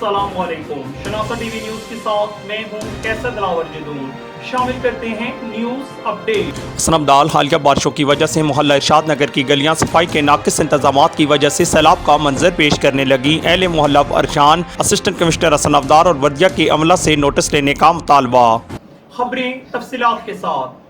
अस्सलामुअलैकुम। शनासा TV news के साथ मैं हूं कैसर दिलावर जदून। शामिल करते हैं न्यूज अपडेट। सनबदाल हालिया बारिशों की वजह से मोहल्ला इरशाद नगर की गलियां सफाई के नाकिस इंतजाम की वजह से सैलाब का मंजर पेश करने लगी। अहले मोहल्ला अरशान असिस्टेंट कमिश्नर हसन अफदार और वर्दिया के अमला से नोटिस लेने का मुतालबा। खबरें तफसीलात के साथ।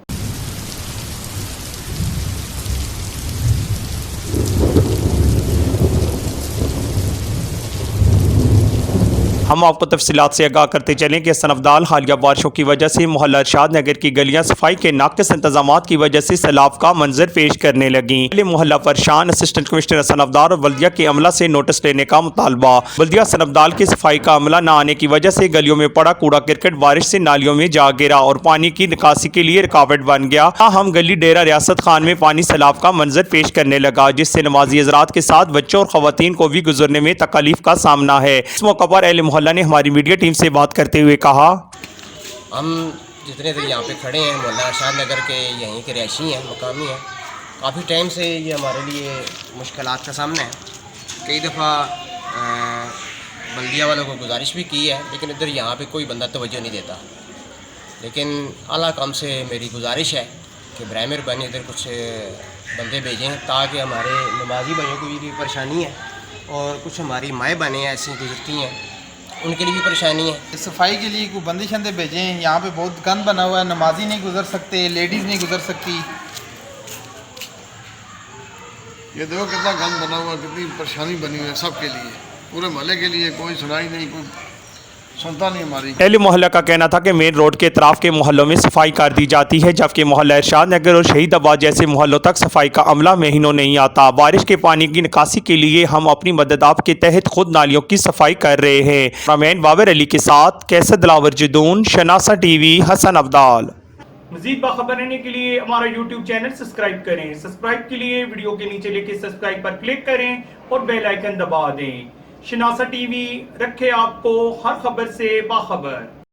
हम आपको तफसीलात से आगाह करते चलें कि सनबदाल हालिया बारिशों की वजह से मोहल्ला इरशाद नगर की गलियां सफाई के नाकिस इंतजाम की वजह से सैलाब का मंजर पेश करने लगी। मोहल्ला परेशान असिस्टेंट कमिश्नर हसन अफदार और बल्दिया के अमला से नोटिस लेने का मुतालबा। बल्दिया सनबदाल की सफाई का अमला न आने की वजह से गलियों में पड़ा कूड़ा क्रिकेट बारिश से नालियों में जा गिरा और पानी की निकासी के लिए रुकावट बन गया। हम गली डेरा रियासत खान में पानी सैलाब का मंजर पेश करने लगा, जिससे नमाजी हज़रात के साथ बच्चों और खवातीन को भी गुजरने में तकलीफ का सामना है। इस मौका पर अहले मोहल्ला ने हमारी मीडिया टीम से बात करते हुए कहा, हम जितने देर यहाँ पे खड़े हैं मोहल्ला इरशाद नगर के यहीं के रहायशी हैं, मकामी हैं। काफ़ी टाइम से ये हमारे लिए मुश्किलात का सामना है। कई दफ़ा बल्दिया वालों को गुजारिश भी की है, लेकिन इधर यहाँ पे कोई बंदा तवज्जो नहीं देता। लेकिन आला काम से मेरी गुजारिश है कि बराए मेहरबानी इधर कुछ बंदे भेजें ताकि हमारे नमाजी भाइयों को भी परेशानी है और कुछ हमारी माएँ बहनें ऐसी गुजरती हैं, उनके लिए भी परेशानी है। सफाई के लिए कोई बंदी शंदे भेजें। यहाँ पे बहुत गंद बना हुआ है, नमाजी नहीं गुजर सकते, लेडीज़ नहीं गुजर सकती। ये देखो कितना गंद बना हुआ, कितनी परेशानी बनी हुई है सबके लिए, पूरे मोहल्ले के लिए। कोई सुनाई नहीं, कोई सुनता नहीं हमारी। अहले मोहल्ला का कहना था कि मेन रोड के इतराफ के मोहल्लों में सफाई कर दी जाती है, जबकि मोहल्ला इरशाद नगर और शहीदाबाद जैसे मोहल्लों तक सफाई का अमला महीनों नहीं आता। बारिश के पानी की निकासी के लिए हम अपनी मदद आप के तहत खुद नालियों की सफाई कर रहे हैं। रमैन बाबर अली के साथ कैसर दिलावर जदून, शनासा टीवी, हसन अब्दाल। मज़ीद बाखबर रहने के लिए हमारा यूट्यूब चैनल सब्सक्राइब करें। सब्सक्राइब के लिए वीडियो के नीचे लिखे सब्सक्राइब पर क्लिक करें और बेल आइकन दबा दें। शनासा टीवी रखे आपको हर खबर से बाखबर।